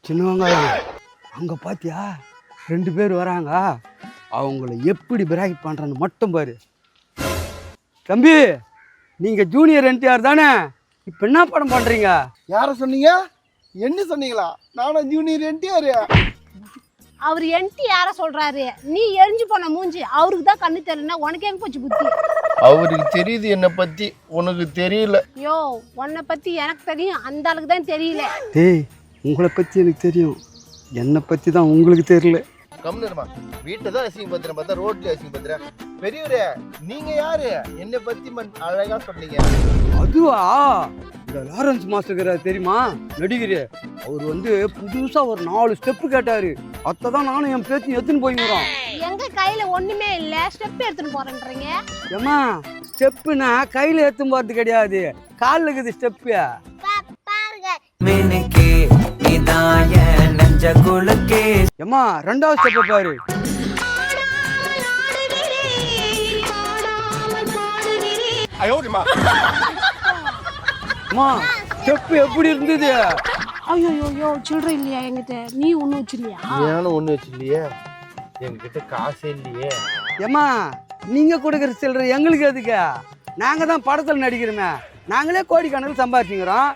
சின்ன வெங்காயம் அங்கே பார்த்தியா 2 பேர் வராங்க. அவங்கள எப்படி பிராக்கெட் பண்ணுறன்னு மட்டும் பாரு. தம்பி, நீங்கள் ஜூனியர் என்டிஆர் தானே? இப்போ என்ன படம் பண்ணுறீங்க? யாரை சொன்னீங்க? என்ன சொன்னீங்களா? நானும் ஜூனியர் என்டிஆர். அவர் என்டிஆர சொல்றாரு, நீ எரிஞ்சு போன மூஞ்சி. அவருக்கு தான் கண்ணு தெரியலன்னா உனக்கு எங்க போச்சு புத்தி? அவருக்கு தெரியுது என்னை பற்றி, உனக்கு தெரியல. யோ, உன்னை பத்தி எனக்கு தெரியும், அந்த ஆளுக்கு தான் தெரியல. டேய், உங்களை பற்றி எனக்கு தெரியும், என்னை பற்றி தான் உங்களுக்கு தெரியல. கம்னருமா, வீட்டை தான் அசிங்கப்படுத்துறேன், பார்த்தா ரோட்ல அசிங்கப்படுத்துறேன். பெரியவரே, நீங்க யாரு? என்னை பத்தி அழகா சொன்னீங்க. அதுவா, இந்த லாரன்ஸ் மாஸ்டர் தெரியுமா, நடிகர். அவர் புதுசா ஒரு 4 ஸ்டெப்பு கேட்டாரு. அதான் நானும் என் பேச்சு எடுத்துன்னு போய்க்கிறோம். எங்க கையில ஒண்ணுமே இல்ல, ஸ்டெப் எடுத்துன்னு போறேன்றீங்க. ஏமா, ஸ்டெப்புனா கையில எடுத்துன்னு போறது கிடையாது, காலில் இருக்குது ஸ்டெப்பு. ஏமா, 2வது ஸ்டெப்பை பாரு. அம்மா, ஸ்டெப்பு எப்படி இருந்தது? ஐயோ, சில்லற இல்லையா என்கிட்ட? நீ ஒண்ணு வச்சிருக்கியா? ஏன்னு ஒண்ணு வச்சிருலையே, என்கிட்ட காசே இல்லையே. ஏமா, நீங்க கொடுக்குற சில்லற எங்களுக்கு எதுக்கு? நாங்க தான் படத்தில் நடிக்கிறோமே, நாங்களே கோடிக்கணக்கில் சம்பாதிச்சுக்கிறோம்.